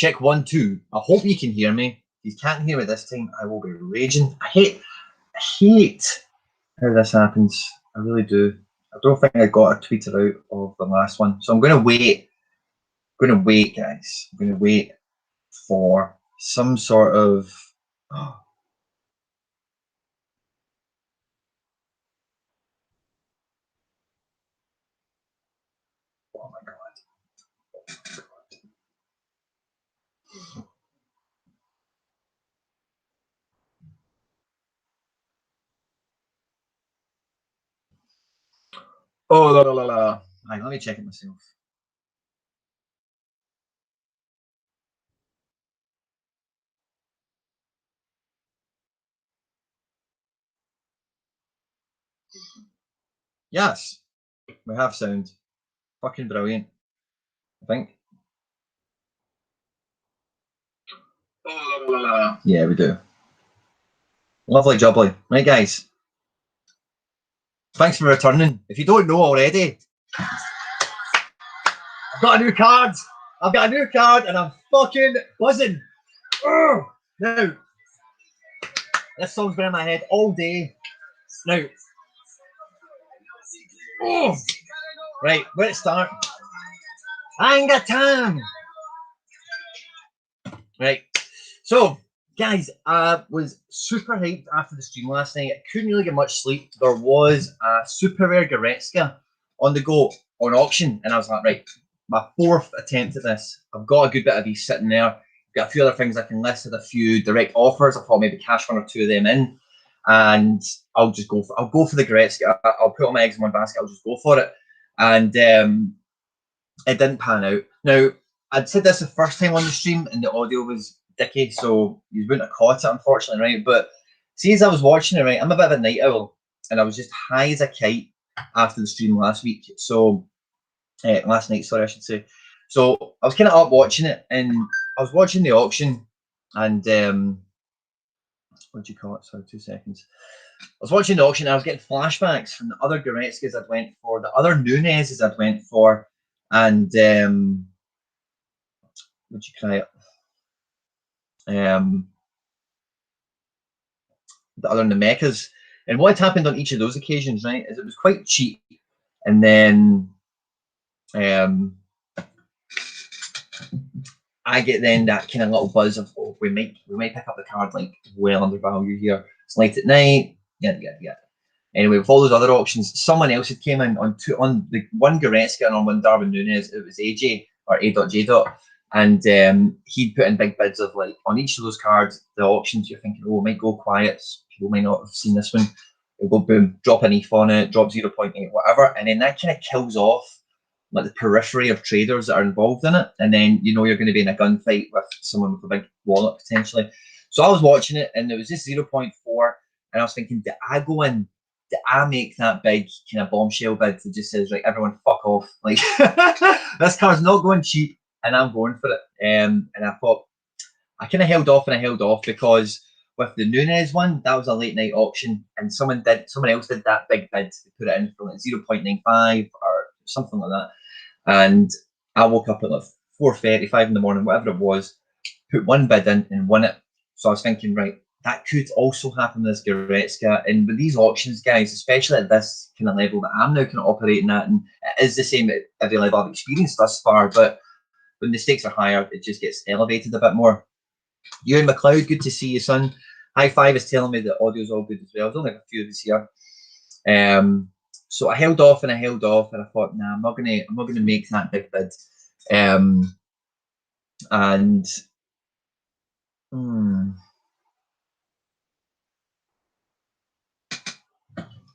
Check 1, 2. I hope you can hear me. If you can't hear me this time, I will be raging. I hate how this happens. I really do. I don't think I got a tweeter out of the last one. So I'm going to wait. I'm going to wait, guys. I'm going to wait for some sort of... Oh my God. Oh, la, la, la, la. Right, let me check it myself. Yes, we have sound. Fucking brilliant, I think. Oh, la, la, la. Yeah, we do. Lovely jubbly. Right, guys. Thanks for returning. If you don't know already, I've got a new card. I've got a new card and I'm fucking buzzing. Oh, now, this song's been in my head all day. Now, oh, right, where to start? I ain't got time. Right, so guys, I was super hyped after the stream last night. I couldn't really get much sleep. There was a super rare Goretzka on the go on auction, and I was like, right, my 4th attempt at this. I've got a good bit of these sitting there. Got a few other things I can list, with a few direct offers. I thought maybe cash 1 or 2 of them in, and I'll just go for. I'll go for the Goretzka. I'll put all my eggs in one basket. I'll just go for it, and it didn't pan out. Now, I'd said this the first time on the stream, and the audio was dicky, so you wouldn't have caught it, unfortunately, right? But see, as I was watching it, right, I'm a bit of a night owl, and I was just high as a kite after the stream last week. So, last night, sorry, I should say. So I was kind of up watching it, and I was watching the auction, and what do you call it? Sorry, 2 seconds. I was watching the auction, and I was getting flashbacks from the other Goretzkas I'd went for, the other Nunez's I'd went for, and what do you call it? The other Namekas. And what had happened on each of those occasions, right, is it was quite cheap, and then I get then that kind of little buzz of, oh, we might pick up the card like well undervalued here. It's late at night. Yeah. Anyway, with all those other auctions, someone else had came in on the one Goretzka and on one Darwin Nunez. It was AJ or A.J. And he'd put in big bids of like on each of those cards. The auctions, you're thinking, oh, it might go quiet. People might not have seen this one. It'll go boom, drop an ETH on it, drop 0.8, whatever, and then that kind of kills off like the periphery of traders that are involved in it, and then you know you're going to be in a gunfight with someone with a big wallet potentially. So I was watching it, and there was just 0.4, and I was thinking, did I go in? Did I make that big kind of bombshell bid that just says, right, everyone fuck off? Like, this car's not going cheap, and I'm going for it. And I thought, I kind of held off because with the Nunez one, that was a late night auction, and someone else did that big bid to put it in for like 0.95 or something like that. And I woke up at like 4:35 in the morning, whatever it was, put one bid in and won it. So I was thinking, right, that could also happen with this Goretzka. And with these auctions, guys, especially at this kind of level that I'm now kind of operating at, and it is the same at every level I've experienced thus far, but when the stakes are higher, it just gets elevated a bit more. Ewan McLeod, good to see you, son. High Five is telling me the audio's all good as well. There's only a few of us here. So I held off, and I thought, nah, I'm not gonna make that big bid.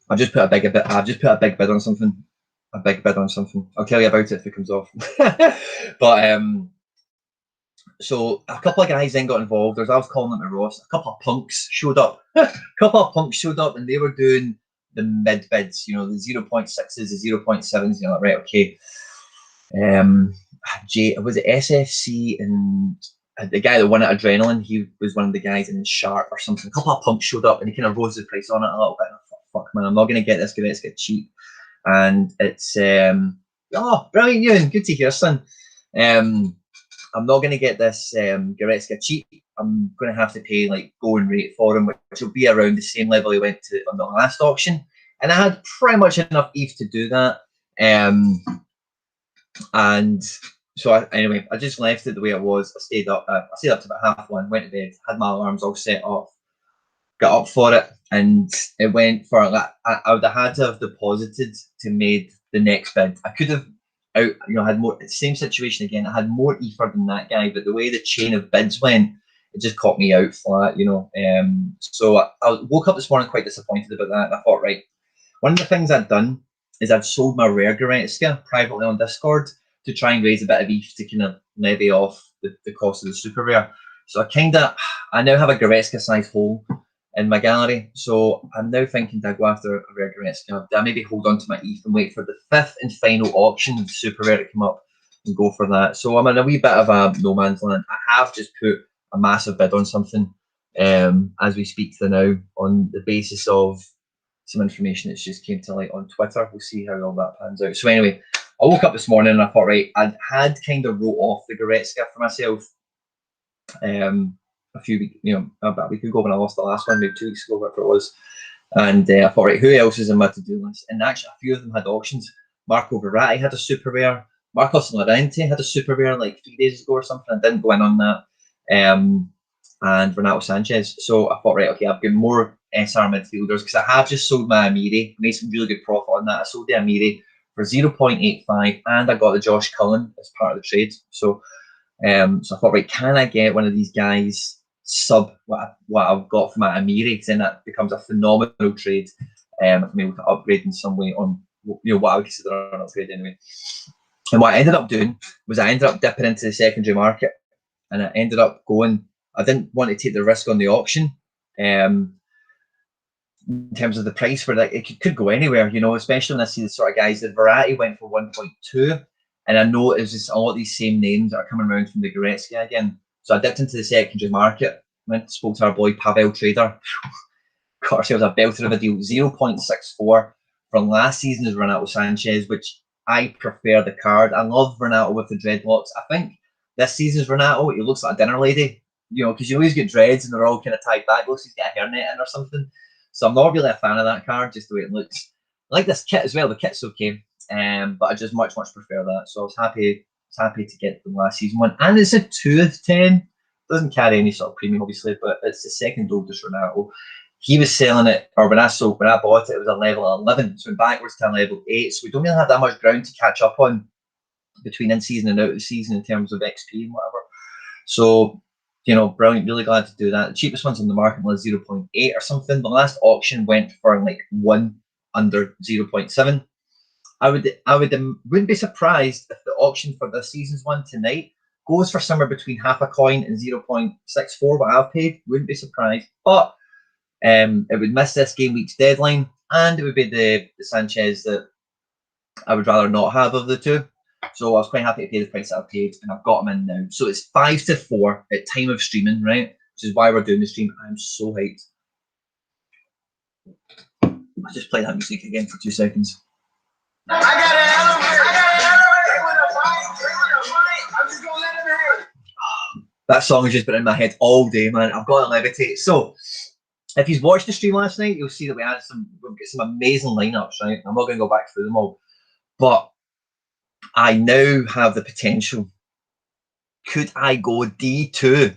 I've just put a big bid on something. I'll tell you about it if it comes off. But so a couple of guys then got involved. I was calling them to Ross. A couple of punks showed up. And they were doing the mid bids, you know, the 0.6s, the 0.7s. You know, right? Okay. Was it SFC and the guy that won at Adrenaline? He was one of the guys in Sharp or something. A couple of punks showed up, and he kind of rose the price on it a little bit. Fuck man, I'm not gonna get this. Let's get cheap. And it's oh, brilliant, Ewan. Good to hear, son. I'm not going to get this Goretzka cheap. I'm going to have to pay like going rate for him, which will be around the same level he went to on the last auction. And I had pretty much enough ETH to do that. And so anyway, I just left it the way it was. I stayed up to about 1:30, went to bed, had my alarms all set off, got up for it, and it went for like I would have had to have deposited to made the next bid. I could have had more. Same situation again. I had more ether than that guy, but the way the chain of bids went, it just caught me out flat. So I woke up this morning quite disappointed about that. And I thought, right, one of the things I'd done is I'd sold my rare Goretzka privately on Discord to try and raise a bit of ETH to kind of levy off the cost of the super rare. So I now have a Goretzka size hole in my gallery. So I'm now thinking, do I go after a rare Goretzka? Do I maybe hold on to my ETH and wait for the 5th and final auction of super rare to come up and go for that? So I'm in a wee bit of a no man's land. I have just put a massive bid on something as we speak to now on the basis of some information that's just came to light on Twitter. We'll see how all that pans out. So anyway, I woke up this morning and I thought, right, I had kind of wrote off the Goretzka for myself a few weeks, about a week ago when I lost the last one, maybe 2 weeks ago, whatever it was. And I thought, right, who else is in my to-do list? And actually, a few of them had auctions. Marco Verratti had a super rare. Marcos Llorente had a super rare like 3 days ago or something. I didn't go in on that. And Renato Sanchez. So I thought, right, okay, I've got more SR midfielders because I have just sold my Amiri, made some really good profit on that. I sold the Amiri for 0.85 and I got the Josh Cullen as part of the trade. So I thought, right, can I get one of these guys sub what I've got for my Amiri? Because then that becomes a phenomenal trade if I'm able to upgrade in some way on what I would consider an upgrade anyway. And what I ended up doing was I ended up dipping into the secondary market and I ended up going. I didn't want to take the risk on the auction in terms of the price for that. It could go anywhere, especially when I see the sort of guys. The Verratti went for 1.2, and I know it's just a lot of these same names that are coming around from the Goretzka again. So I dipped into the secondary market, spoke to our boy Pavel Trader, got ourselves a belter of a deal, 0.64 from last season's Renato Sanchez, which I prefer the card. I love Renato with the dreadlocks. I think this season's Renato, he looks like a dinner lady. Because you always get dreads and they're all kind of tied back. Looks like he's got a hairnet in or something. So I'm not really a fan of that card, just the way it looks. I like this kit as well. The kit's okay, but I just much prefer that. So I was happy to get the last season one, and it's a 2 of 10. Doesn't carry any sort of premium, obviously, but it's the second oldest Renato. He was selling it, or when I bought it, it was a level 11, so backwards to a level 8. So we don't really have that much ground to catch up on between in season and out of the season in terms of XP and whatever. So brilliant, really glad to do that. The cheapest ones on the market was 0.8 or something. The last auction went for like 1 under 0.7. I wouldn't be surprised if the auction for this season's one tonight goes for somewhere between half a coin and 0.64, what I've paid. Wouldn't be surprised. But it would miss this game week's deadline, and it would be the Sanchez that I would rather not have of the two. So I was quite happy to pay the price that I paid, and I've got them in now. So it's 5-4 at time of streaming, right? Which is why we're doing the stream. I'm so hyped. I'll just play that music again for 2 seconds. I got an elevator. I'm just gonna let him hang. That song has just been in my head all day, man. I've got to levitate. So if you've watched the stream last night, you'll see that we've got some amazing lineups, right? I'm not going to go back through them all, but I now have the potential. Could I go D2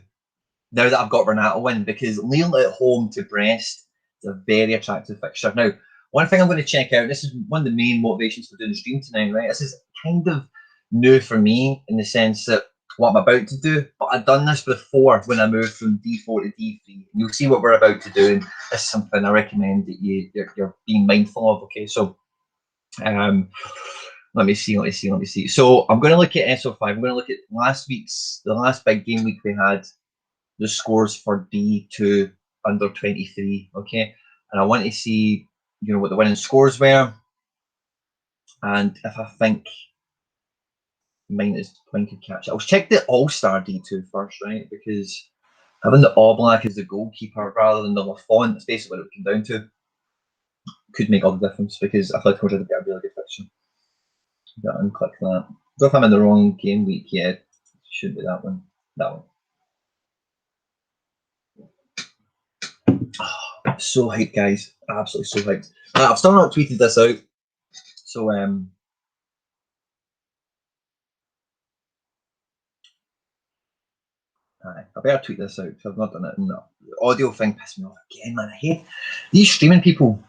now that I've got Renato in? Because Lille at home to Brest is a very attractive fixture. Now, one thing I'm going to check out, this is one of the main motivations for doing the stream tonight, right? This is kind of new for me in the sense that what I'm about to do, but I've done this before when I moved from D4 to D3. And you'll see what we're about to do, and this is something I recommend that you're being mindful of, okay? So, let me see. So I'm going to look at SO5. I'm going to look at the last big game week we had, the scores for D2 under 23, okay? And I want to see, what the winning scores were, and if I think mine is point could catch it. I'll check the All-Star D2 first, right? Because having the All Black as the goalkeeper rather than the Lafont, that's basically what it came down to. Could make all the difference because I feel like we're get a really good fixture. Unclick that. So if I'm in the wrong game week, yeah, Should be that one. That one. Oh, so hyped, guys. Absolutely so hyped. I've still not tweeted this out. So I better tweet this out because I've not done it. No. The audio thing pissed me off again, man. I hate these streaming people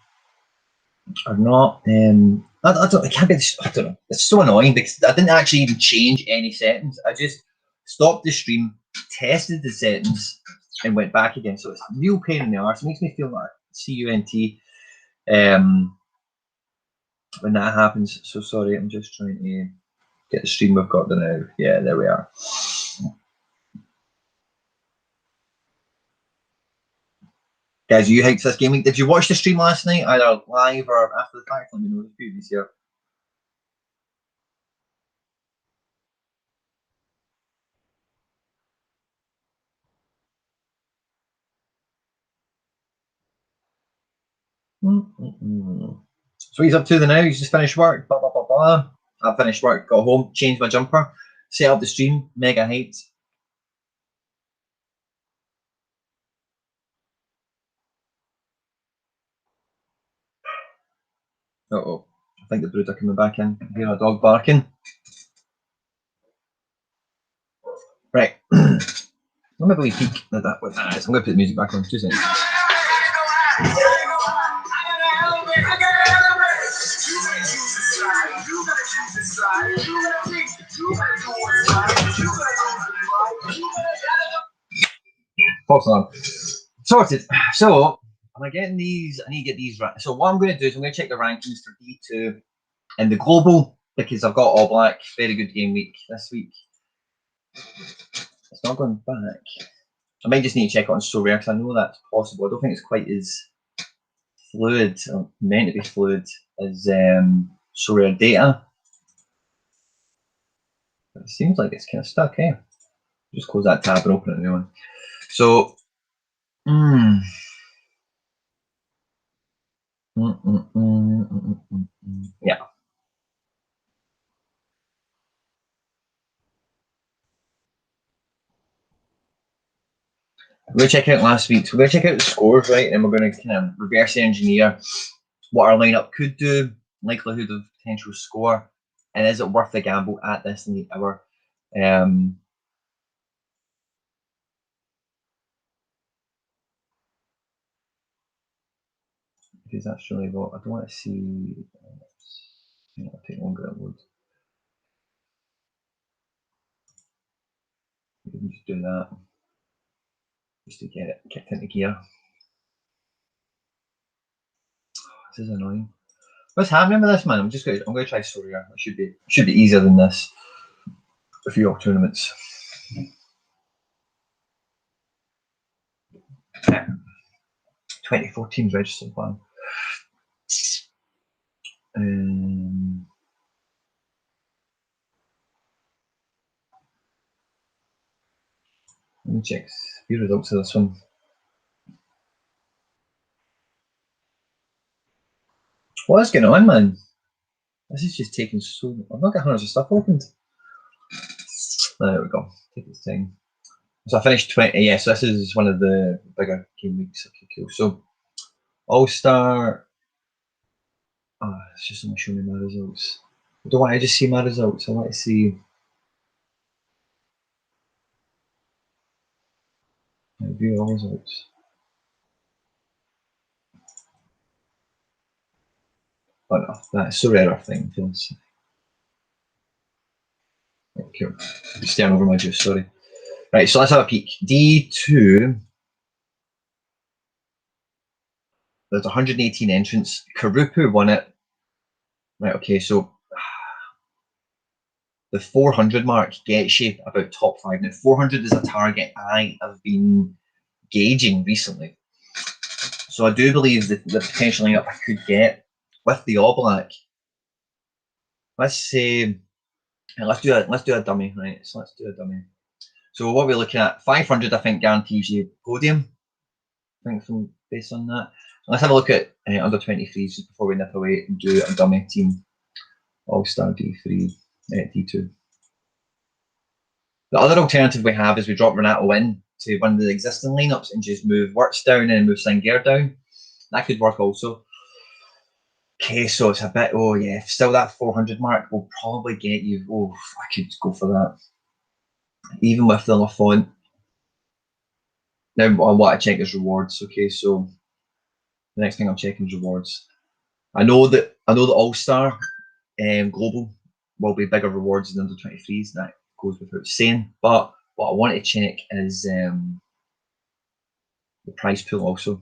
are not I don't it can't be I don't know. It's so annoying because I didn't actually even change any settings. I just stopped the stream, tested the settings, and went back again. So it's a real pain in the arse. It makes me feel like CUNT when that happens. So sorry, I'm just trying to get the stream we've got there now. Yeah, there we are. Guys, are you hyped for this game week? Did you watch the stream last night, either live or after the fact? Let me know the previous year. So he's up to the now. He's just finished work. Blah blah blah blah. I finished work, got home, changed my jumper, set up the stream. Mega hyped. Oh, I think the brood are coming back in. I hear a dog barking. Right. Let me really peek at that. What that is. I'm going to put the music back on. 2 seconds. Pause on. Sorted. So, am I getting these? I need to get these right. So, what I'm going to do is I'm going to check the rankings for D2 and the global because I've got all black. Very good game week this week. It's not going back. I might just need to check it on SoRare because I know that's possible. I don't think it's quite as fluid, or meant to be fluid, as SoRare data. But it seems like it's kind of stuck, eh? Just close that tab and open a new one. So, yeah. We're going to check out last week's. We're going to check out the scores, right? And we're going to kind of reverse engineer what our lineup could do, likelihood of potential score, and is it worth the gamble at this late hour? Because that's really what I don't want to see. It'll take longer to load. We can just do that just to get it kicked into gear. This is annoying. What's happening with this, man? I'm going to try SoRare. It should be easier than this. A few tournaments. 24 teams registered. Wow. Let me check the results of this one. What is going on, man? This is just taking so. I've not got hundreds of stuff opened. There we go. Take its time. So I finished 20. Yes, this is one of the bigger game weeks. Okay, cool. So All Star. Oh, it's just going to show me my results. I don't want to just see my results. I want to see. View all results. Oh no, that's SoRare thing. Feels. Okay, I'm staring over my juice. Sorry. Right, so let's have a peek. D2. There's 118 entrants. Karupu won it. Right, okay, so the 400 mark gets you about top 5. Now, 400 is a target I have been gauging recently. So I do believe that the potential lineup I could get with the All Black. Let's say, let's do a dummy, right? So let's do a dummy. So what we're looking at, 500, I think guarantees you podium. I think from based on that. Let's have a look at under 23s just before we nip away and do a dummy team. All Star D3, D2. The other alternative we have is we drop Renato in to one of the existing lineups and just move Wirtz down and move Singer down. That could work also. Okay, so it's a bit, oh yeah, still that 400 mark will probably get you, oh, I could go for that. Even with the Lafont. Now, I want to check his rewards. Okay, so the next thing I'm checking is rewards. I know that All-Star Global will be bigger rewards than under 23s. That goes without saying. But what I want to check is the prize pool also,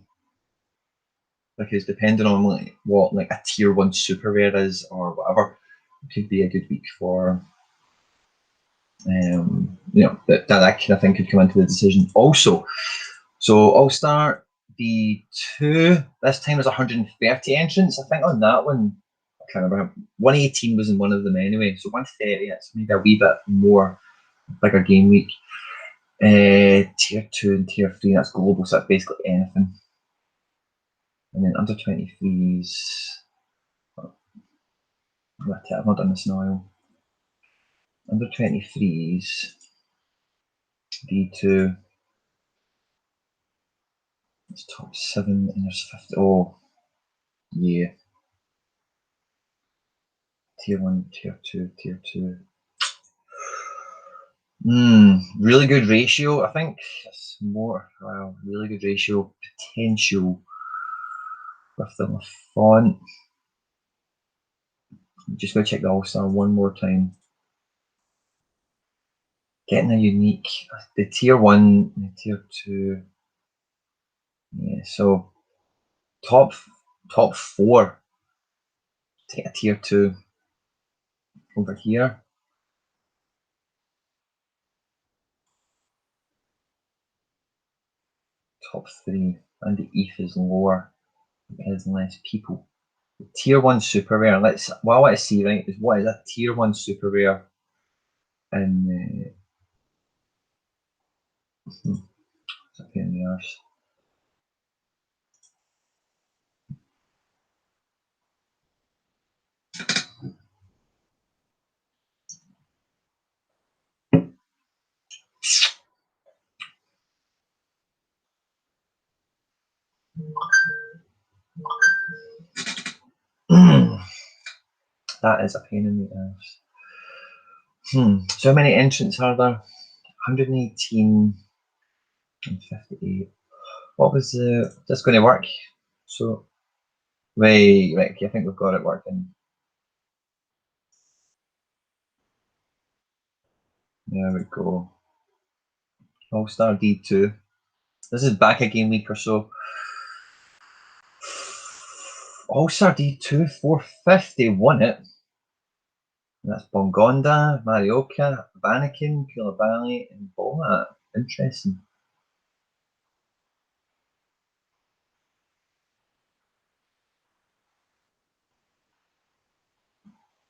because depending on what like a tier 1 super rare is or whatever, it could be a good week for that kind of thing could come into the decision also. So All-Star D2 this time is 130 entrants. I think on that one, I can't remember. 118 was in one of them anyway, so 130. It's maybe a wee bit more bigger game week. Tier 2 and tier 3, that's global, so that's basically anything. And then under 23s, I've not done this now. Under 23s, D2, it's top 7, and there's 50. Oh, yeah. Tier 1, tier 2, tier 2. Really good ratio. I think it's more, wow, really good ratio potential with the font. I'm just going to check the All-Star one more time. Getting a unique, the tier 1, the tier 2. Yeah, so top 4. Take a tier 2 over here. Top 3, and the ETH is lower. It has less people. The tier 1 super rare. What I want to see, right, is what is a tier 1 super rare in it's a pain in the arse. That is a pain in the arse. So how many entrants are there? 118 and 58. What was this going to work? So, right, okay, I think we've got it working. There we go. All-Star D2. This is back a game week or so. All-Star D2, 450, won it. And that's Bongonda, Marioka, Vanakin, Koulibaly, and Bola. Interesting.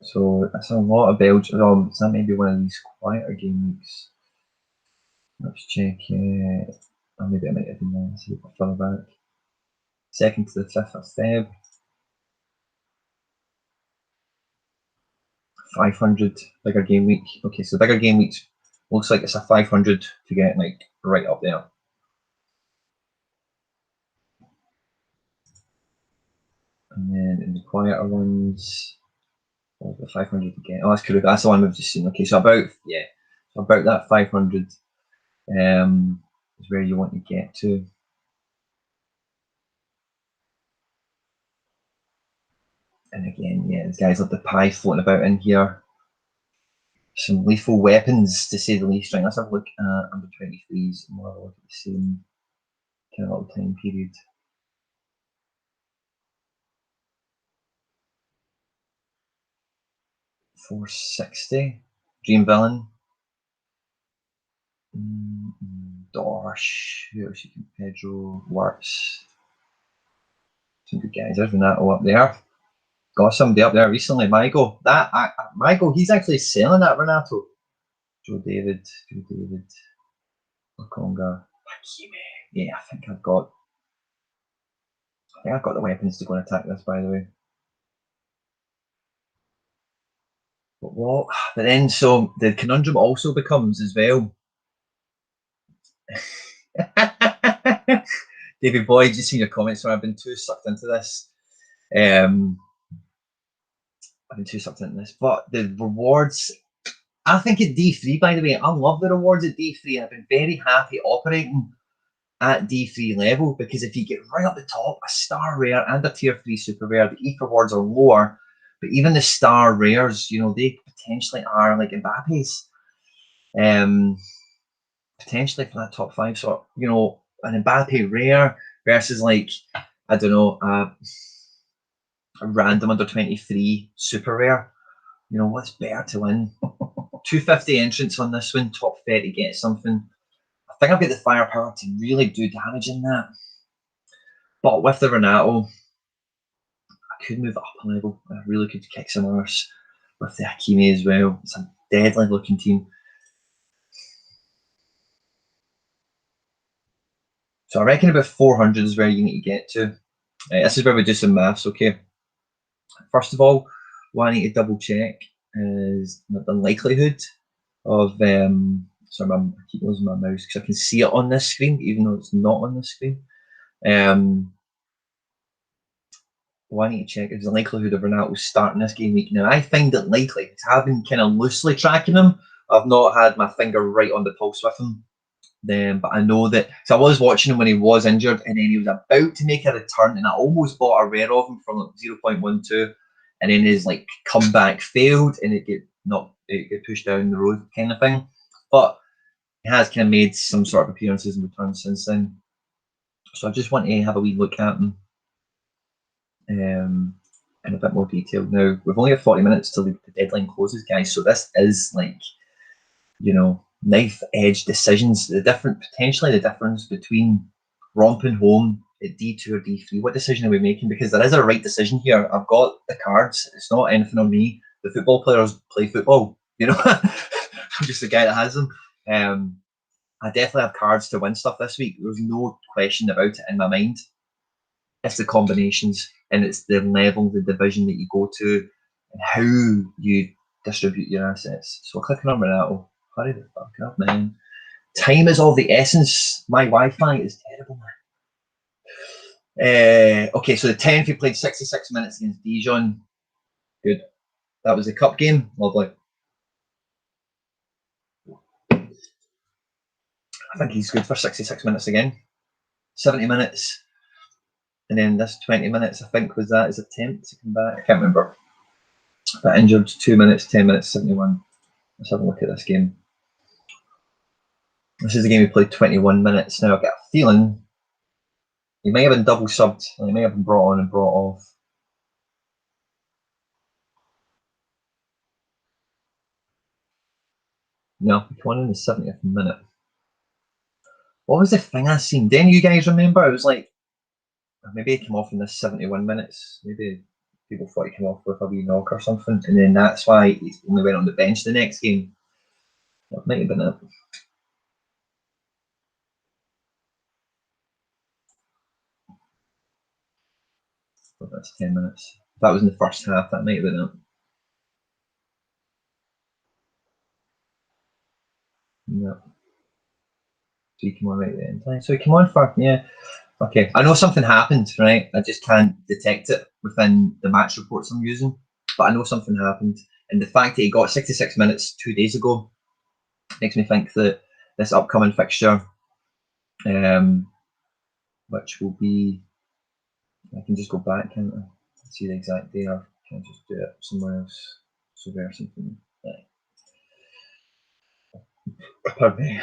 So that's a lot of Belgium. Oh, so that may be one of these quieter game weeks. Let's check. Oh, maybe I might have been there. See what further back. 2nd to the 5th of Feb. 500 bigger game week. Okay, so bigger game weeks looks like it's a 500 to get like right up there. And then in the quieter ones, the 500 again. Oh, that's correct. That's the one we've just seen. Okay, so about that 500 is where you want to get to. And again, yeah, these guys have the pie floating about in here. Some lethal weapons, to say the least. Right, let's have a look at under 23s and we'll have a look at the same kind of little time period. 460. Dream Villain. Dorsh. Who else you can? Pedro. Works. Some good guys. There's Renato up there. Got somebody up there recently. Michael. Michael, he's actually selling that Renato. Joe David. Okonga. Yeah, I think I've got the weapons to go and attack this, by the way. But What? But then, so the conundrum also becomes as well. David Boyd, just seen your comments. So I've been too sucked into this. But the rewards, I think at D3, by the way, I love the rewards at D3. I've been very happy operating at D3 level, because if you get right up the top, a star rare and a tier 3 super rare, the ETH rewards are lower, but even the star rares, you know, they potentially are like Mbappe's, potentially for that top 5. So, you know, an Mbappe rare versus like, I don't know, a random under 23 super rare. You know, what's better to win? 250 entrants on this one, top 30 get something. I think I've got the firepower to really do damage in that. But with the Renato, I could move it up a level. I really could kick some arse with the Hakimi as well. It's a deadly looking team. So I reckon about 400 is where you need to get to. This is where we do some maths, okay? First of all, what I need to double check is the likelihood of, sorry, I keep losing my mouse because I can see it on this screen, even though it's not on the screen. What I need to check is the likelihood of Renato starting this game week. Now, I find it likely, because I've been kind of loosely tracking him. I've not had my finger right on the pulse with him. But I know that, so I was watching him when he was injured, and then he was about to make a return, and I almost bought a rare of him from like 0.12, and then his like comeback failed, and it get pushed down the road kind of thing. But he has kind of made some sort of appearances and returns since then. So I just want to have a wee look at him in a bit more detail. Now, we've only got 40 minutes till the deadline closes, guys, so this is like, you know, knife edge decisions. Potentially the difference between romping home at D2 or D3. What decision are we making? Because there is a right decision here. I've got the cards. It's not anything on me. The football players play football. You know, I'm just the guy that has them. I definitely have cards to win stuff this week. There's no question about it in my mind. It's the combinations, and it's the level, the division that you go to, and how you distribute your assets. So clicking on Renato. Hurry the fuck up, man. Time is of the essence. My Wi-Fi is terrible, man. Okay, so the 10th, he played 66 minutes against Dijon. Good. That was the cup game. Lovely. I think he's good for 66 minutes again. 70 minutes. And then this 20 minutes, I think, was that his attempt to come back? I can't remember. But injured, 2 minutes, 10 minutes, 71. Let's have a look at this game. This is the game he played 21 minutes. Now, I've got a feeling he may have been double subbed. He may have been brought on and brought off. No, he came on in the 70th minute. What was the thing I seen? Then you guys remember? It was like, maybe he came off in this 71 minutes. Maybe people thought he came off with a wee knock or something. And then that's why he only went on the bench the next game. That might have been it. But that's 10 minutes. If that was in the first half, that might have been it. No. So he came on right at the end time. So he came on for, yeah. Okay. I know something happened, right? I just can't detect it within the match reports I'm using. But I know something happened. And the fact that he got 66 minutes 2 days ago makes me think that this upcoming fixture, which will be, I can just go back, can't I? See the exact day, or can I just do it somewhere else? SoRare something. Pardon me.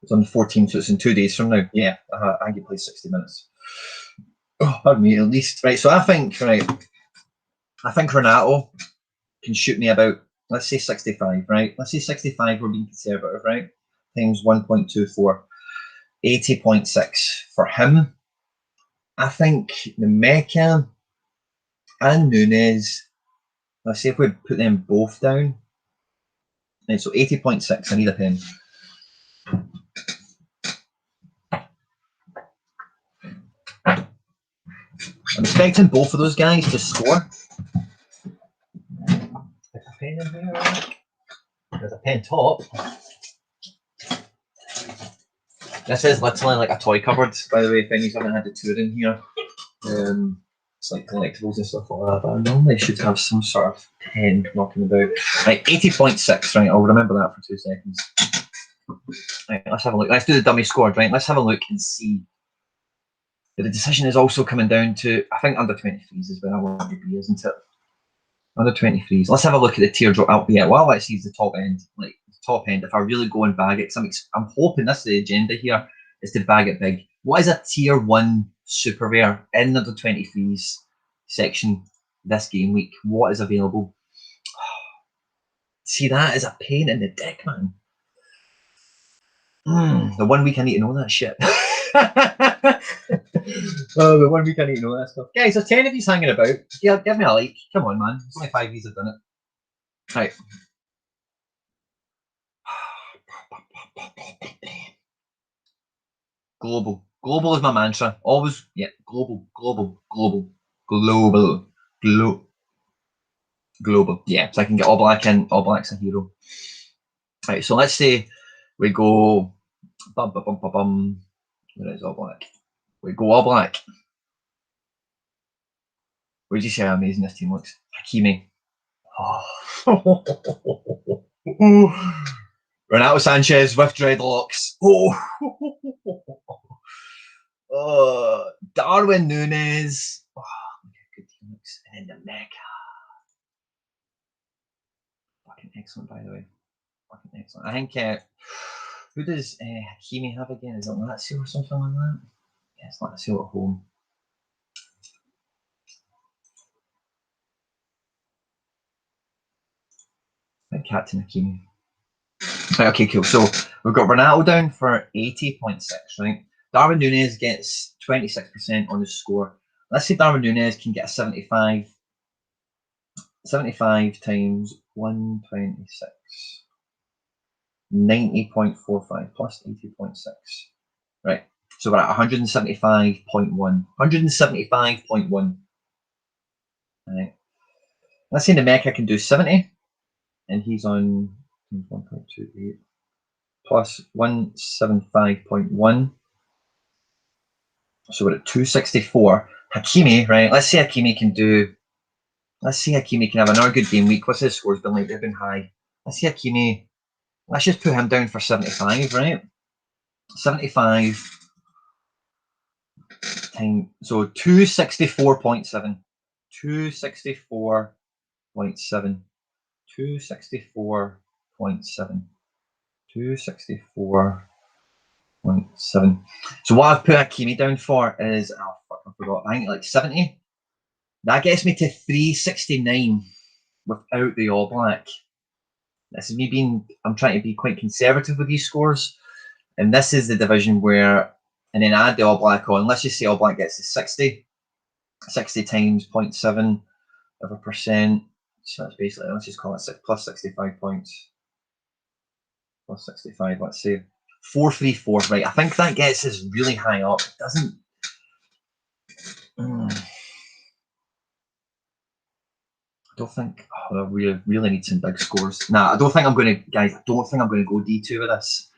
It's on the 14th, so it's in 2 days from now. Yeah, I can play 60 minutes. Oh, pardon me, at least. Right, so I think Renato can shoot me about, let's say 65, right? Let's say 65, we're being conservative, right? Times 1.24, 80.6 for him. I think the Mecca and Nunes, let's see if we put them both down. Right, so 80.6, I need a pen. I'm expecting both of those guys to score. pen in here. There's a pen top. This is literally like a toy cupboard, by the way, if any haven't had the tour in here. It's like collectibles and stuff like that, but I normally should have some sort of pen knocking about. Right, 80.6, right, I'll remember that for 2 seconds. Right, let's have a look. Let's do the dummy score, right? Let's have a look and see. The decision is also coming down to, I think, under 23s is where I want to be, isn't it? Under 23s. Let's have a look at the teardrop out. Yeah, well, let's see the top end. Like, the top end, if I really go and bag it, because I'm hoping this is the agenda here, is to bag it big. What is a tier 1 super rare in the 23s section this game week? What is available? See, that is a pain in the dick, man. The 1 week I need to know that shit. Oh, the 1 week I need to know that stuff. Guys, there's 10 of these hanging about. Yeah, give me a like. Come on, man. There's only 5 of these have done it. Right. Global. Global is my mantra. Always, yeah, global, global, global, global, global. Yeah, so I can get All Black in. All Black's a hero. Right, so let's say we go Where is All Black? We go All Black. What did you say how amazing this team looks? Hakimi. Oh. Renato Sanchez with dreadlocks. Oh. Darwin Núñez. Oh, good team looks. And then the Mecha. Fucking excellent, by the way. Fucking excellent. I think, who does Hakimi have again? Is it Lazio or something like that? Yeah, it's Lazio at home. Captain Hakimi. Right, okay, cool. So we've got Ronaldo down for 80.6, right? Darwin Núñez gets 26% on his score. Let's say Darwin Núñez can get a 75. 75 times 126. 90.45 plus 80.6. Right. So we're at 175.1. 175.1. Right. Let's say the Mecha can do 70. And he's on 1.28 plus 175.1. So we're at 264. Hakimi, right? Let's say Hakimi can have another good game week. What's his scores been like? They've been high. Let's see Hakimi. Let's just put him down for 75, right? 75 times, so 264.7. 264.7. 264.7. 264.7. So what I've put Hakimi down for is, oh fuck, I forgot. I think like 70. That gets me to 369 without the All Black. This is me I'm trying to be quite conservative with these scores. And this is the division where, and then add the All Black on. Let's just say All Black gets to 60. 60 times 0.7 of a percent. So that's basically, let's just call it plus 65 points. Plus 65, let's say. 434, right? I think that gets us really high up. It doesn't. I don't think. Oh, we really need some big scores. Nah, I don't think I'm going to, guys. I don't think I'm going to go D2 with this.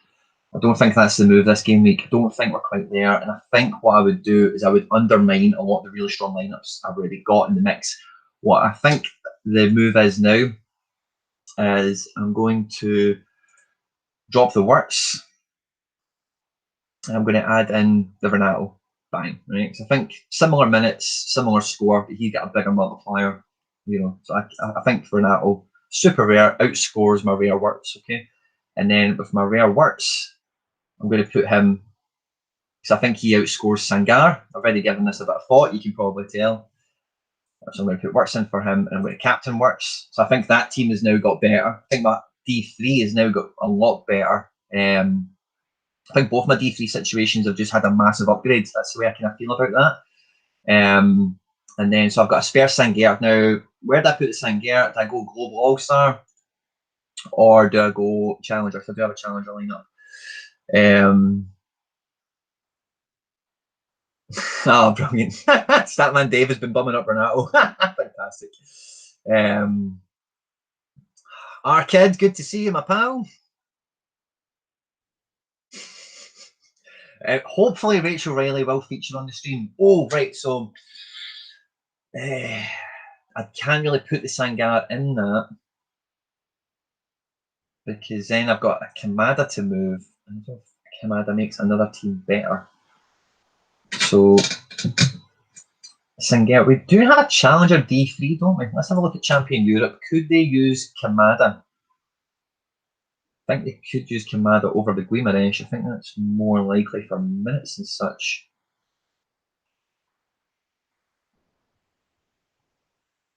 I don't think that's the move this game week. I don't think we're quite there. And I think what I would do is I would undermine a lot of the really strong lineups I've already got in the mix. What I think the move is now is I'm going to drop the works. And I'm going to add in the Renato. Bang, right? So I think similar minutes, similar score, but he got a bigger multiplier. You know, so I think Renato, super rare, outscores my rare works, okay? And then with my rare works, I'm going to put him, because I think he outscores Sangar. I've already given this a bit of thought, you can probably tell. So I'm going to put works in for him, and I'm going to captain works. So I think that team has now got better. I think my D3 has now got a lot better. I think both my D3 situations have just had a massive upgrade. That's the way I kind of feel about that. And then, so I've got a spare Sangar. Now, where do I put the Sangar? Do I go Global All-Star? Or do I go Challenger? So I do have a Challenger lineup. Oh, brilliant. Statman Dave has been bumming up Renato. Fantastic. Kid, good to see you, my pal. Hopefully Rachel Riley will feature on the stream. Oh, right, so I can't really put the Sangar in that because then I've got a Kamada to move. I don't know if Kamada makes another team better. So Sangar, we do have a challenger D3, don't we? Let's have a look at Champion Europe. Could they use Kamada? I think they could use Kamada over the Guimarães. I think that's more likely for minutes and such.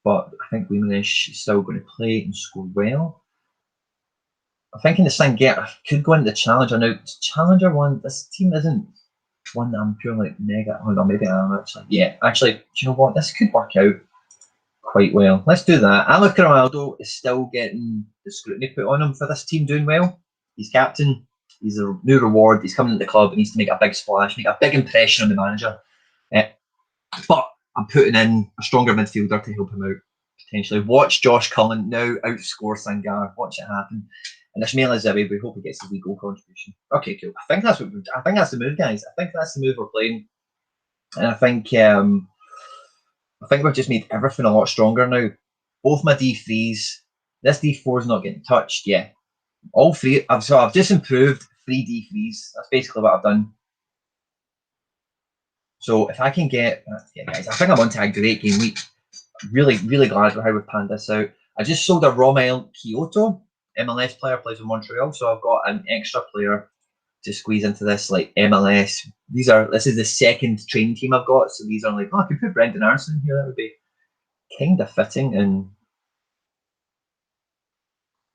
But I think Guimarães is still going to play and score well. I'm thinking the Sangar could go into the Challenger. Now, Challenger one, this team isn't one that I'm purely like mega. Oh no, maybe I am actually. Yeah, actually, do you know what? This could work out quite well. Let's do that. Alex Ronaldo is still getting the scrutiny put on him for this team doing well. He's captain. He's a new reward. He's coming to the club. He needs to make a big splash, make a big impression on the manager. But I'm putting in a stronger midfielder to help him out potentially. Watch Josh Cullen now outscore Sangar. Watch it happen. And Ishmael Azebi, we hope he gets his wee goal contribution. Okay, cool. I think that's the move, guys. I think that's the move we're playing. And I think we've just made everything a lot stronger now. Both my D3s. This D4 is not getting touched. Yeah. All three. I've just improved 3 D3s. That's basically what I've done. So if I can get, yeah, guys, I think I'm on to a great game week. Really, really glad with how we've panned this out. I just sold a Romel Kyoto. MLS player, plays in Montreal, so I've got an extra player to squeeze into this like MLS. This is the second training team I've got, so these are like, I could put Brendan Aronson here. That would be kind of fitting, and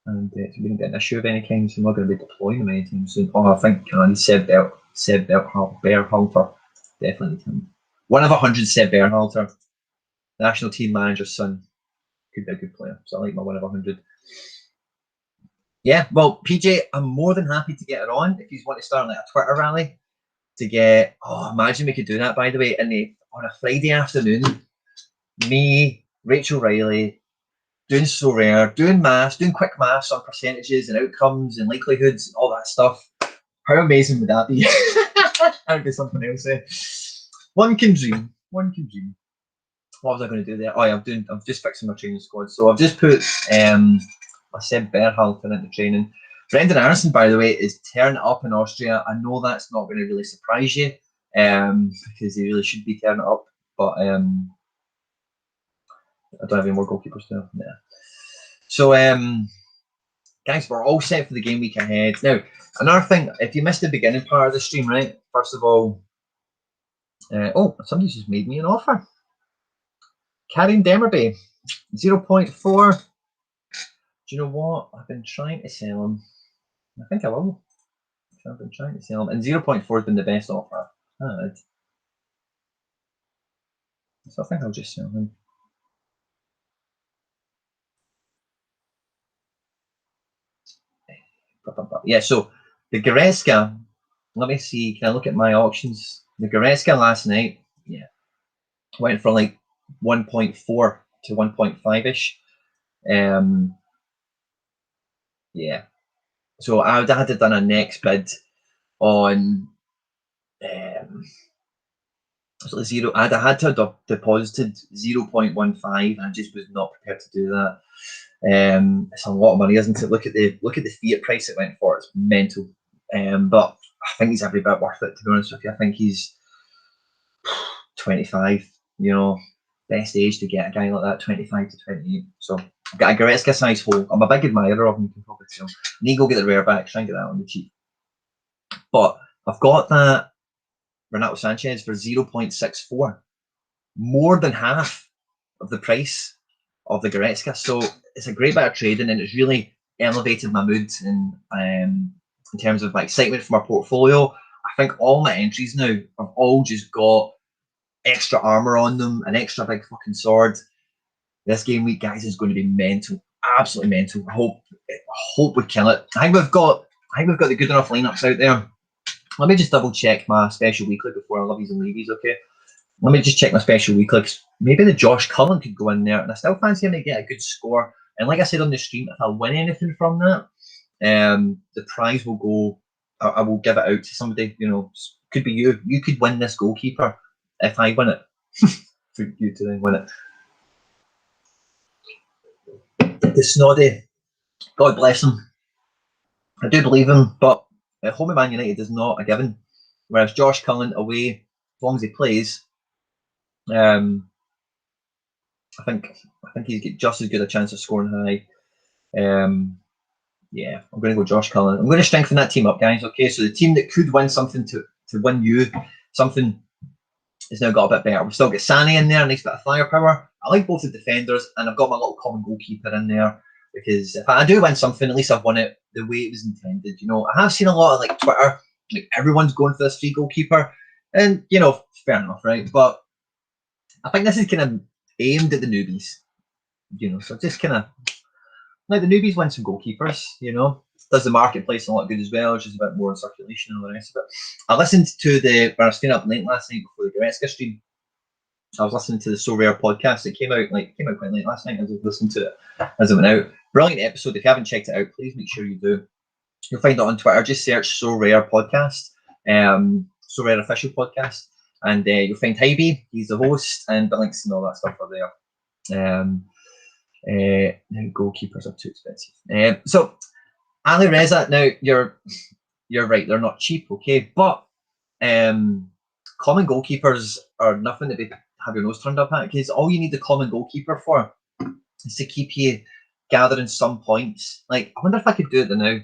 we didn't get an issue of any kind, so I'm not going to be deploying them anytime soon. Oh, I think I need Seb Berhalter. Definitely him. 1 of 100 Seb Berhalter, national team manager's son. Could be a good player, so I like my 1 of 100. Yeah, well, PJ, I'm more than happy to get it on if you want to start like a Twitter rally to get. Oh, imagine we could do that. By the way, on a Friday afternoon, me, Rachel Riley, doing SoRare, doing quick maths on percentages and outcomes and likelihoods and all that stuff. How amazing would that be? That would be something else. One can dream. One can dream. What was I going to do there? Oh, yeah, I'm just fixing my training squad. So I've just put I said Berhalter into training. Brendan Aronson, by the way, is tearing it up in Austria. I know that's not going to really surprise you because he really should be tearing it up. But I don't have any more goalkeepers now. Yeah. So, guys, we're all set for the game week ahead. Now, another thing, if you missed the beginning part of the stream, right? First of all, somebody's just made me an offer. Karim Demirby, 0.4. Do you know what? I've been trying to sell him. I think I will. I've been trying to sell him. And 0.4 has been the best offer I've had. So I think I'll just sell him. Yeah, so the Goretzka, let me see. Can I look at my auctions? The Goretzka last night, yeah, went from like 1.4 to 1.5-ish. Yeah. So I would have done a next bid on zero. I'd had to have deposited 0.15. I just was not prepared to do that. It's a lot of money, isn't it? Look at the fiat price it went for. It's mental. But I think he's every bit worth it, to be honest with you. I think he's 25. You know, best age to get a guy like that, 25 to 28. So I've got a Goretzka size hole. I'm a big admirer of him. You can probably tell. Need to go get the rare back. Try and get that on the cheap. But I've got that Renato Sanchez for 0.64, more than half of the price of the Goretzka. So it's a great bit of trading, and it's really elevated my mood in terms of my excitement for my portfolio. I think all my entries now have all just got extra armor on them, an extra big fucking sword. This game week, guys, is going to be mental, absolutely mental. I hope we kill it. I think we've got the good enough lineups out there. Let me just double check my special weekly before I lovies and leavies, okay? Let me just check my special weekly. Maybe the Josh Cullen could go in there, and I still fancy him to get a good score. And like I said on the stream, if I win anything from that, the prize will go. I will give it out to somebody. You know, could be you. You could win this goalkeeper if I win it. For you to then win it. The Snoddy, God bless him. I do believe him, but at home at Man United is not a given. Whereas Josh Cullen away, as long as he plays, I think he's got just as good a chance of scoring high. Yeah, I'm going to go Josh Cullen. I'm going to strengthen that team up, guys. Okay, so the team that could win something to win you something has now got a bit better. We've still got Sane in there, a nice bit of firepower. I like both the defenders, and I've got my little common goalkeeper in there because if I do win something, at least I've won it the way it was intended. You know, I have seen a lot of like Twitter, like everyone's going for this free goalkeeper, and you know, fair enough, right? But I think this is kind of aimed at the newbies. You know, so just kind of let the newbies win some goalkeepers. You know, does the marketplace a lot good as well, which is a bit more in circulation and all the rest of it. I listened to when I was staying up late last night before the Goretzka stream. I was listening to the SoRare podcast. It came out quite late last night. I was listening to it as it went out. Brilliant episode. If you haven't checked it out, please make sure you do. You'll find it on Twitter. Just search SoRare podcast, SoRare official podcast, and you'll find Hybe. He's the host, and the links and all that stuff are there. Now goalkeepers are too expensive. So Ali Reza. Now you're right. They're not cheap, okay, but common goalkeepers are nothing to be have your nose turned up at, because all you need the common goalkeeper for is to keep you gathering some points. Like, I wonder if I could do it now. I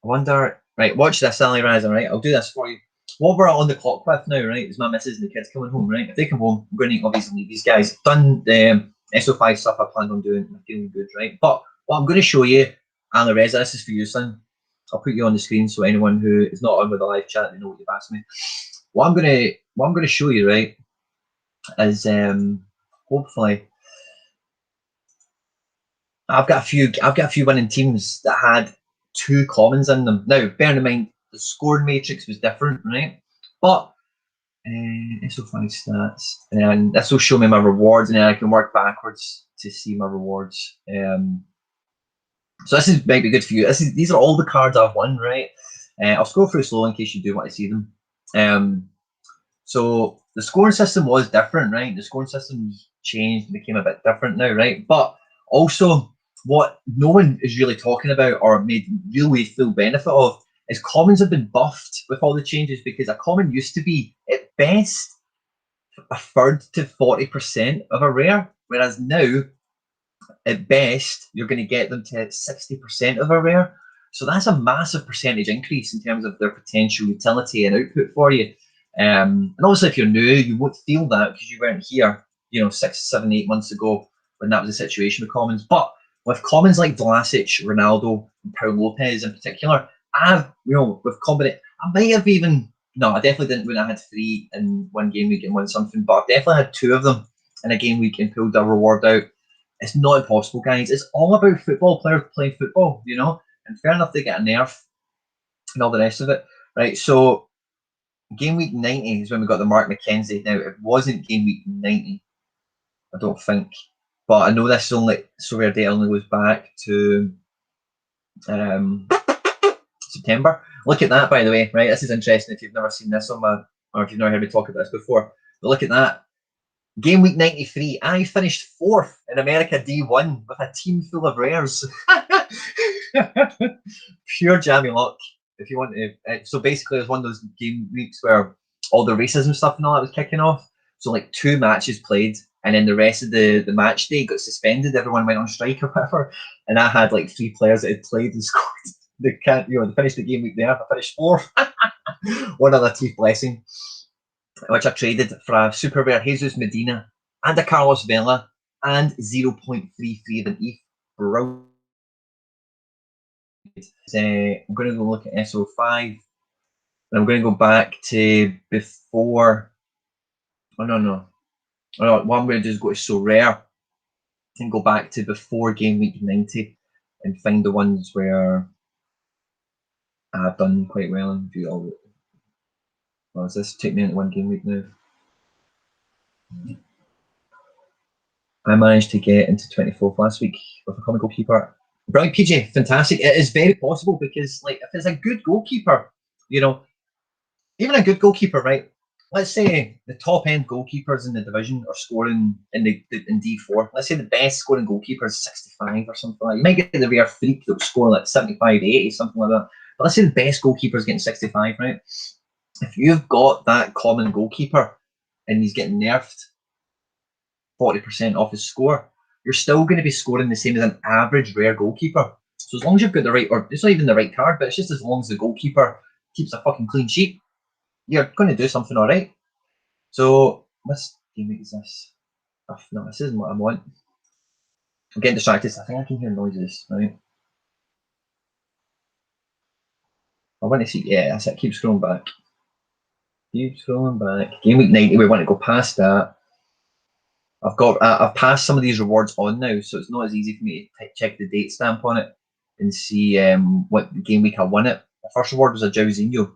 wonder, right, watch this, Ali Reza, right? I'll do this for you. What we're on the clock with now, right, is my missus and the kids coming home, right? If they come home, I'm going to obviously leave these guys. I've done the SO5 stuff I planned on doing. I'm feeling good, right? But what I'm going to show you, Ali Reza, this is for you, son. I'll put you on the screen so anyone who is not on with the live chat, they know what you've asked me. What I'm going to show you, right, is hopefully I've got a few winning teams that had two commons in them. Now, bearing in mind the scoring matrix was different, right? But SO5 stats, and this will show me my rewards, and then I can work backwards to see my rewards. So this is might be good for you. These are all the cards I've won, right? I'll scroll through slow in case you do want to see them. So the scoring system was different, right? The scoring system changed and became a bit different now, right? But also, what no one is really talking about or made really full benefit of is commons have been buffed with all the changes, because a common used to be at best a third to 40% of a rare, whereas now at best you're going to get them to 60% of a rare. So that's a massive percentage increase in terms of their potential utility and output for you. And obviously, if you're new, you won't feel that because you weren't here, you know, 6, 7, 8 months ago when that was the situation with commons. But with commons like Vlasic, Ronaldo, and Paul Lopez in particular, with combination, I might have even, no, I definitely didn't when I had 3 in one game week and won something, but I've definitely had 2 of them in a game week and pulled a reward out. It's not impossible, guys. It's all about football, players playing football, you know, and fair enough, they get a nerf and all the rest of it, right? So, game week 90 is when we got the Mark McKenzie. Now, it wasn't game week 90, I don't think, but I know this only SoRare data only goes back to September. Look at that, by the way, right? This is interesting if you've never seen this on my, or if you've never heard me talk about this before. But look at that. Game week 93, I finished 4th in America D1 with a team full of rares. Pure jammy luck. If you want to, so basically, it was one of those game weeks where all the racism stuff and all that was kicking off. So like 2 matches played, and then the rest of the match day got suspended. Everyone went on strike or whatever, and I had like 3 players that had played and scored. They finished the game week there. I finished 4th. One other teeth blessing, which I traded for a super rare Jesus Medina and a Carlos Vela and 0.33 of an ETH. Brilliant. I'm going to go look at SO5, and I'm going to go back to before. Oh no! What I'm going to do is go to SoRare and go back to before game week 90 and find the ones where I've done quite well and view all. Well, does this take me into one game week now? I managed to get into 24th last week with a common goalkeeper. Brilliant, PJ, fantastic. It is very possible because, like, if it's a good goalkeeper, you know, even a good goalkeeper, right? Let's say the top end goalkeepers in the division are scoring in D4. Let's say the best scoring goalkeeper is 65 or something like that. You might get the rare freak that will score like 75, 80, something like that. But let's say the best goalkeeper is getting 65, right? If you've got that common goalkeeper and he's getting nerfed 40% off his score, you're still going to be scoring the same as an average rare goalkeeper. So as long as you've got the right, or it's not even the right card, but it's just as long as the goalkeeper keeps a fucking clean sheet, you're going to do something all right. So this game week is this. Oh, no, this isn't what I want. I'm getting distracted. I think I can hear noises, right? I want to see. Yeah, that's it. Keep scrolling back. Keep scrolling back. Game week 90. We want to go past that. I've passed some of these rewards on now, so it's not as easy for me to check the date stamp on it and see what game week I won it. The first reward was a Jauzinho,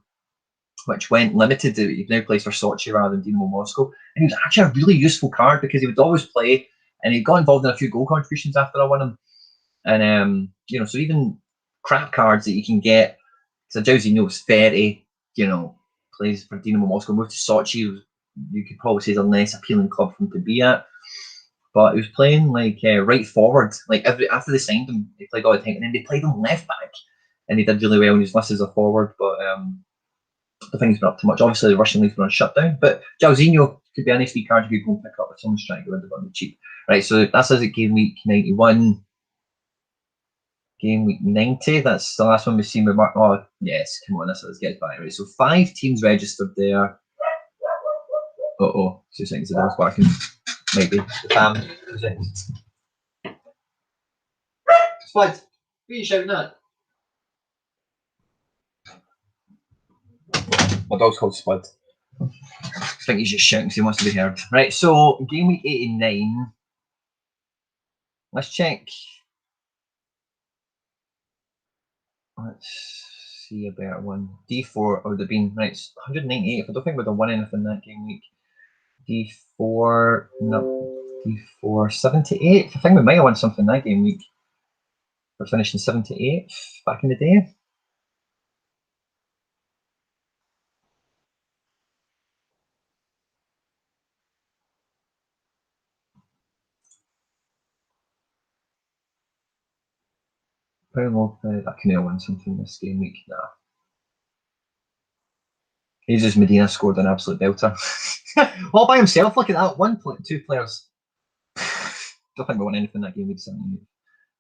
which went limited. He now plays for Sochi rather than Dynamo Moscow, and he was actually a really useful card because he would always play, and he got involved in a few goal contributions after I won him. And you know, so even crap cards that you can get. So Jauzinho was 30, you know, plays for Dynamo Moscow, moved to Sochi. You could probably say it's a less appealing club for him to be at. But he was playing like right forward. Like after they signed him, they played all the time, and then they played him left back, and he did really well. And he was listed as a forward, but I think he's been up too much. Obviously, the Russian league's been on shutdown, but Jauzinho could be an SD card you could go and pick up if someone's trying to get rid of him cheap. Right, so that's as it game week 91. Game week 90, that's the last one we've seen with Mark. Oh, yes, come on, let's get back. Right, so 5 teams registered there. Uh-oh, 2 seconds, the dog's barking. Maybe the fam. 2 seconds. Spud, what are you shouting at? My dog's called Spud. I think he's just shouting because he wants to be heard. Right, so game week 89. Let's check. Let's see a better one. D4 would have been, right, 198. I don't think we'd have won anything that game week. D4, no, D4, 78. I think we might have won something that game week. We're finishing 78 back in the day. Very low. I can have won something this game week. Nah. Jesus Medina scored an absolute belter. All by himself, look at that. 2 players. Don't think we won anything that game week.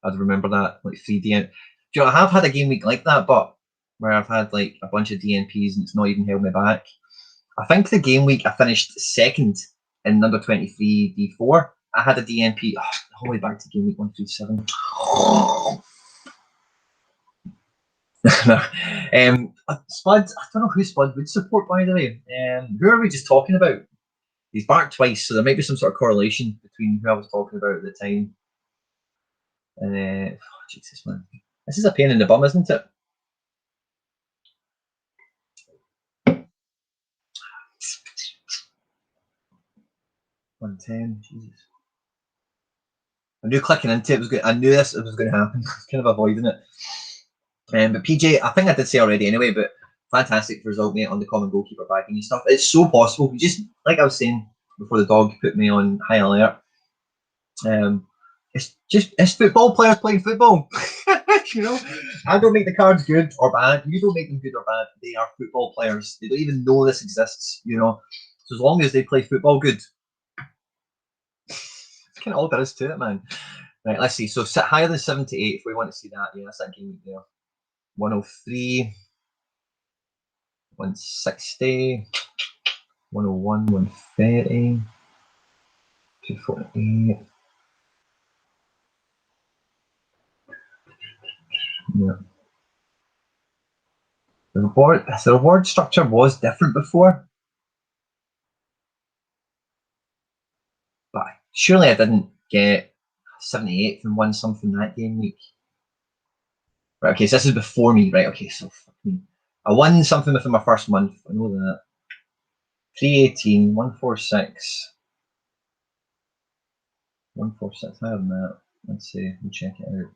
I'd remember that, like 3 DN. Do you know, I have had a game week like that, but where I've had like a bunch of DNPs and it's not even held me back. I think the game week I finished second in under 23 D4. I had a DNP all the way back to game week 137. Spud, I don't know who Spud would support, by the way. Who are we just talking about? He's barked twice, so there might be some sort of correlation between who I was talking about at the time. Jesus, man. This is a pain in the bum, isn't it? $110, Jesus. I knew clicking into it was good. I knew this was going to happen. I was kind of avoiding it. But PJ, I think I did say already anyway, but fantastic result, mate, on the common goalkeeper bagging and stuff. It's so possible. Just like I was saying before the dog put me on high alert. It's football players playing football. You know, I don't make the cards good or bad. You don't make them good or bad. They are football players. They don't even know this exists. You know, so as long as they play football good, it's kind of all there is to it, man. Right, let's see. So sit higher than 78 if we want to see that. Yeah, that's that game there. 103, 160, 101, 130, 248. Yeah. The reward structure was different before. But surely I didn't get 78th and won something that game week. Right, okay, so this is before me, right? Okay, so I won something within my first month. I know that. 318, 146, 146, higher than that. Let's see, we'll check it out.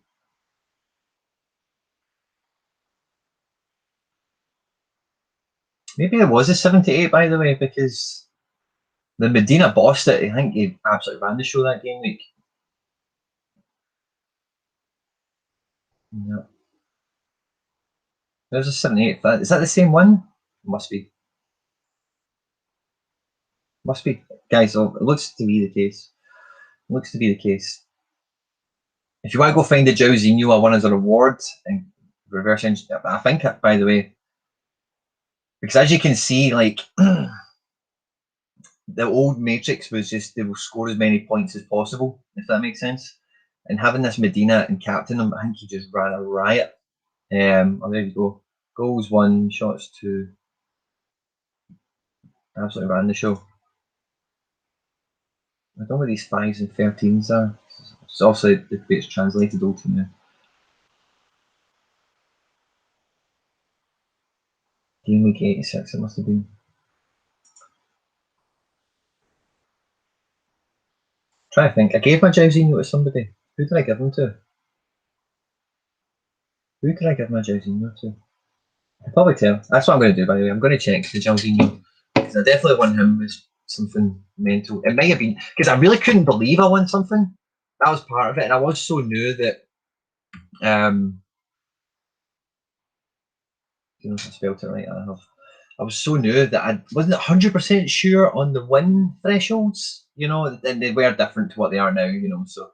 Maybe it was a 78, by the way, because the Medina bossed it. I think he absolutely ran the show that game week. Yeah. There's a 78. Is that the same one? Must be. Must be. Guys, it looks to be the case. It looks to be the case. If you want to go find the Jauzinho, I won as a reward and reverse engineer. I think, by the way, because as you can see, like the old Matrix was just they will score as many points as possible, if that makes sense. And having this Medina and captain him, I think he just ran a riot. Oh, there you go. Goals 1, shots 2. Absolutely ran the show. I don't know what these 5s and 13s are. It's obviously the way it's translated all to me. Gameweek 86, it must have been. Try to think. I gave my Jauzinho to somebody. Who did I give him to? Who did I give my Jauzinho to? I can probably tell. That's what I'm going to do, by the way. I'm going to check the Jauzinho. Because I definitely won him with something mental. It might have been, because I really couldn't believe I won something. That was part of it. And I was so new that, you know, if I spelled it right, I was so new that I wasn't 100% sure on the win thresholds, you know, and they were different to what they are now, you know. So,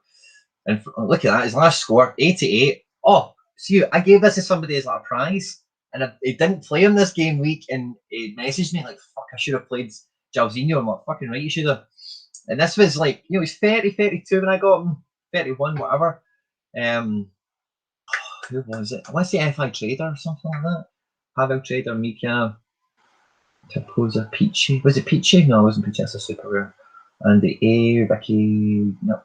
and look at that, his last score, 88. Oh, see, I gave this to somebody as like a prize, and he didn't play him this game week, and he messaged me like, fuck, I should have played Jauzinho. I'm like, fucking right, you should have. And this was like, you know, he's 30, 32 when I got him, 31, whatever. Who was it? I want to say FI Trader or something like that. Pavel Trader, Mika, Taposa, Peachy. Was it Peachy? No, it wasn't Peachy. That's a super rare. And the A, Ricky. No.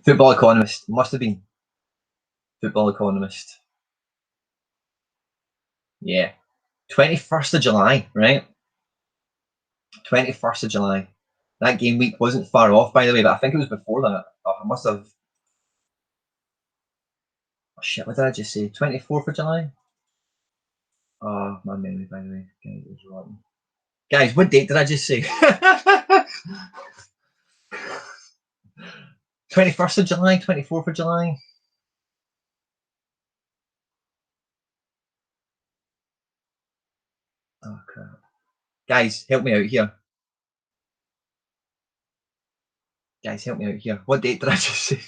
Football Economist. Must have been Football Economist. Yeah. 21st of July, right? 21st of July. That game week wasn't far off, by the way, but I think it was before that. Oh, I must have. Oh, shit, what did I just say? 24th of July? Oh, my memory, by the way. Guys, it was rotten. Guys, what date did I just say? 21st of July, 24th of July. Oh, crap. Guys, help me out here. Guys, help me out here. What date did I just say?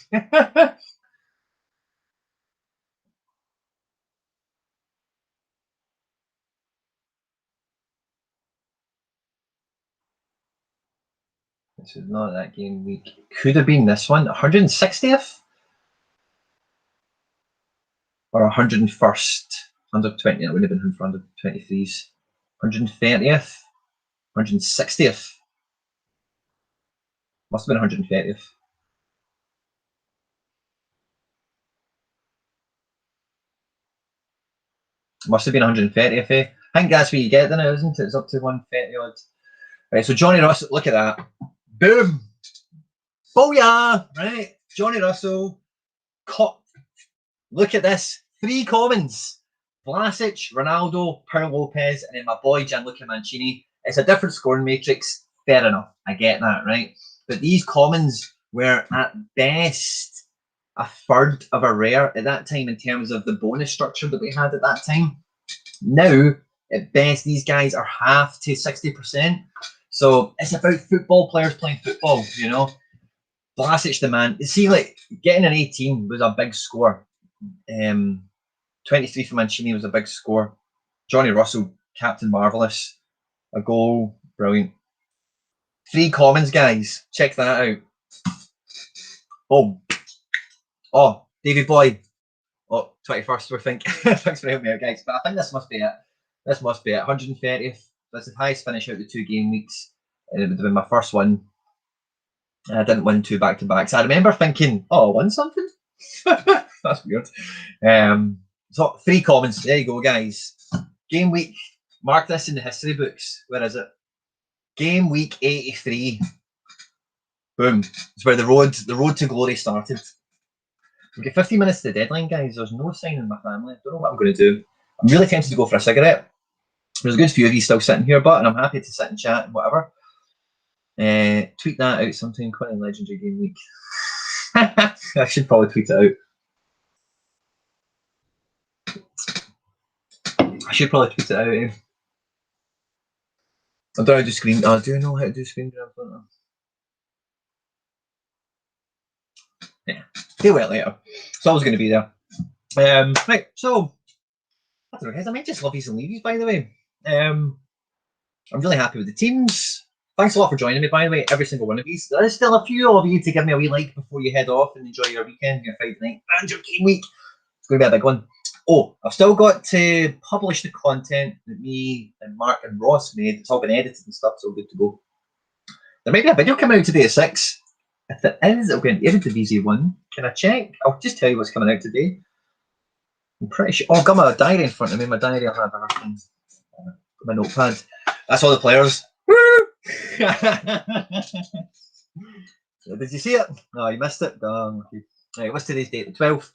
This is not that game week. Could have been this one. 160th? Or 101st? 120. It would have been for 123s. 130th? 160th? Must have been 130th. Must have been 130th, eh? I think that's what you get now, isn't it? It's up to 130 odd. Right, so Johnny Russell, look at that. Boom! Booyah! Right? Johnny Russell, look at this. 3 commons. Vlasic, Ronaldo, Paul Lopez, and then my boy Gianluca Mancini. It's a different scoring matrix. Fair enough. I get that, right? But these commons were at best a third of a rare at that time in terms of the bonus structure that we had at that time. Now, at best, these guys are half to 60%. So it's about football players playing football, you know. Vlasic, the man. See, like getting an 18 was a big score. 23 for Mancini was a big score. Johnny Russell, Captain Marvelous, a goal, brilliant. 3 commons, guys. Check that out. Oh, David Boy. Oh, 21st, we think. Thanks for helping me out, guys. But I think this must be it. This must be it. 130th. That's the highest finish out of the 2 game weeks. And it would have been my first one. I didn't win 2 back-to-backs. I remember thinking, oh, I won something? That's weird. So 3 comments. There you go, guys. Game week. Mark this in the history books. Where is it? Game week 83. Boom. It's where the road to glory started. We've got 15 minutes to the deadline, guys. There's no sign in my family. I don't know what I'm going to do. I'm really tempted to go for a cigarette. There's a good few of you still sitting here, but I'm happy to sit and chat and whatever. Tweet that out sometime. Quite a legendary game week. I should probably tweet it out. I should probably tweet it out. I don't know how to do screen. I do know how to do screen grab. Yeah, deal with it later. It's always going to be there. Right, so I don't know, guys. I might just love these and leave these, by the way. I'm really happy with the teams. Thanks a lot for joining me, by the way, every single one of these. There is still a few of you to give me a wee like before you head off and enjoy your weekend, your Friday night, and your game week. It's going to be a big one. Oh, I've still got to publish the content that me and Mark and Ross made. It's all been edited and stuff, so good to go. There might be a video coming out today at 6. If there is, it'll be an Eredivisie one. Can I check? I'll just tell you what's coming out today. I'm pretty sure. Oh, I've got my diary in front of me. My diary, I'll have everything. My notepad. That's all the players. Woo! Did you see it? No, you missed it. Okay. Right, what's today's date? The 12th.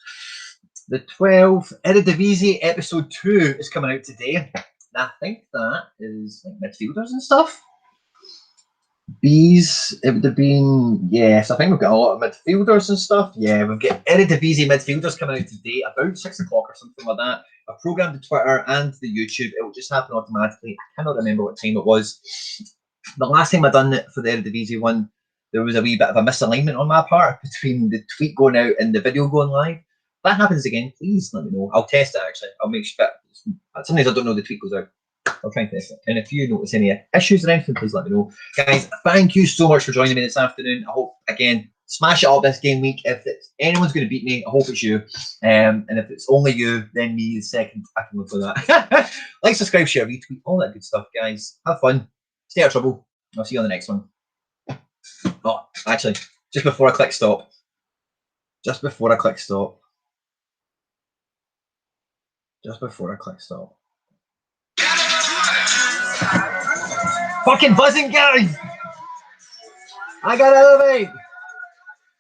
The 12th. Eredivisie episode 2 is coming out today. I think that is like midfielders and stuff. Bees, it would have been, yes, I think we've got a lot of midfielders and stuff. Yeah, we've got Eredivisie midfielders coming out today about 6 o'clock or something like that. I've programmed the Twitter and the YouTube. It will just happen automatically. I cannot remember what time it was. The last time I done it for the Eredivisie one, there was a wee bit of a misalignment on my part between the tweet going out and the video going live. If that happens again, please let me know. I'll test it actually. I'll make sure. Sometimes I don't know the tweet goes out. I'll try and test it. And if you notice any issues or anything, please let me know. Guys, thank you so much for joining me this afternoon. I hope, again, smash it up this game week. If anyone's going to beat me, I hope it's you. And if it's only you, then me is second. I can look for that. Like, subscribe, share, retweet, all that good stuff, guys. Have fun. Stay out of trouble. I'll see you on the next one. Oh, actually, just before I click stop. Just before I click stop. Fucking buzzing, guys! I gotta elevate!